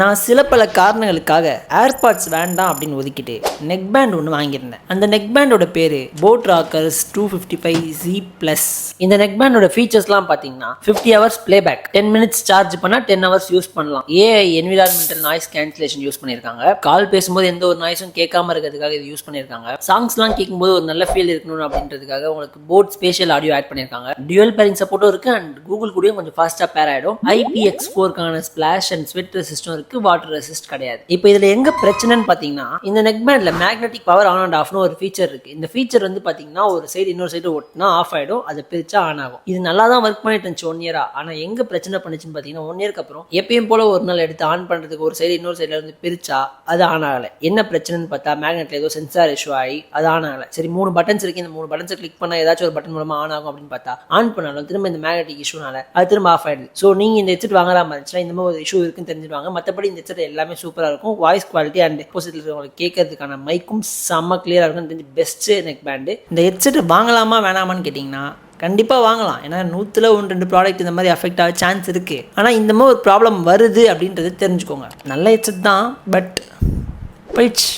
நான் சில பல காரணங்களுக்காக ஏர்பாட்ஸ் வேண்டாம் அப்படின்னு ஒதுக்கிட்டு நெக் பேண்ட் ஒன்று வாங்கியிருந்தேன். அந்த நெக் பேண்டோட பேர் போட் ராக்கர்ஸ் 255Z+. இந்த நெக் பேண்டோட ஃபீச்சர்ஸ்லாம் பார்த்தீங்கன்னா 50 ஹவர்ஸ் பிளேபேக், 10 மினிட்ஸ் சார்ஜ் பண்ணால் 10 ஹவர்ஸ் யூஸ் பண்ணலாம். AI environmental noise cancellation use பண்ணியிருக்காங்க. கால் பேசும்போது எந்த ஒரு நாய்ஸும் கேட்காம இருக்கிறதுக்காக இது யூஸ் பண்ணியிருக்காங்க. சாங்ஸ்லாம் கேட்கும்போது ஒரு நல்ல ஃபீல் இருக்கணும் அப்படின்றதுக்காக உங்களுக்கு போட் ஸ்பேஷியல் ஆடியோ ஆட் பண்ணியிருக்காங்க. டியூவல் பேரிங் சப்போர்ட்டும் இருக்கு அண்ட் கூகுள் கூடயும் கொஞ்சம் ஃபாஸ்ட்டாக பேர் ஆகிடும். IPX4க்கான ஸ்பிளாஷ் அண்ட் ஸ்வெட் ரெசிஸ்டும் இருக்கு, வாட்டர் ரெசிஸ்ட் கிடையாது. இப்போ இதுல எங்க பிரச்சனைன்னு பாத்தீங்கன்னா, இந்த நெக் பேண்ட்ல மேக்னெட்டிக் பவர் ஆன் அண்ட் ஆஃப்னு ஒரு ஃபீச்சர் இருக்கு. இந்த ஃபீச்சர் வந்து பாத்தீங்கன்னா ஒரு சைடு இன்னொரு சைடு ஒட்டினா ஆஃப் ஆயிடும், அதை பிரிச்சா ஆன் ஆகும். இது நல்லா தான் ஒர்க் பண்ணிட்டு இருந்துச்சு 1 இயரா. ஆனா எங்க பிரச்சனை பண்ணுச்சுன்னு பாத்தீங்கன்னா 1 இயருக்கு அப்புறம் எப்பயும் போல ஒரு நாள் எடுத்து ஆன் பண்றதுக்கு ஒரு சைடு இன்னொரு சைடுல இருந்து பிரிச்சா அது ஆன் ஆகல. என்ன பிரச்சனைன்னு பார்த்தா மேக்னெட்ல ஏதோ சென்சார் இஷ்யூ ஆகி அது ஆன் ஆகல. சரி 3 பட்டன்ஸ் இருக்கு, இந்த 3 பட்டன்ஸை கிளிக் பண்ணா ஏதாச்சும் ஒரு பட்டன் மூலமா ஆன் ஆகும் அப்படின்னு பார்த்தா ஆன் பண்ணாலும் திரும்ப இந்த மேக்னெட்டிக் இஷ்யூனால அது திரும்ப ஆஃப் ஆயிடுது. ஸோ நீங்க இந்த ஹெட்செட் வாங்குற மாதிரி இருந்துச்சுன்னா இந்த மாதிரி ஒரு இஷ்யூ இருக்குன்னு தெரிஞ்சிருவாங்க. மற்றபடி இந்த ஹெட்செட் எல்லாமே சூப்பராக இருக்கும். வாய்ஸ் குவாலிட்டி அண்ட் ஆப்போசிட்ல இருக்கவங்களுக்கு கேட்கறதுக்கான மைக்கும் செம்ம கிளியராக இருக்கும். தெரிஞ்சு பெஸ்ட் நெக் பேண்டு. இந்த ஹெட்செட் வாங்கலாமா வேணாமான்னு கேட்டிங்கன்னா கண்டிப்பாக வாங்கலாம். ஏன்னா 100ல் 1-2 ப்ராடக்ட் இந்த மாதிரி அஃபெக்ட் ஆக சான்ஸ் இருக்குது. ஆனால் இந்த மாதிரி ஒரு ப்ராப்ளம் வருது அப்படின்றது தெரிஞ்சுக்கோங்க. நல்ல ஹெட்செட் தான், பட் போயிடுச்சு.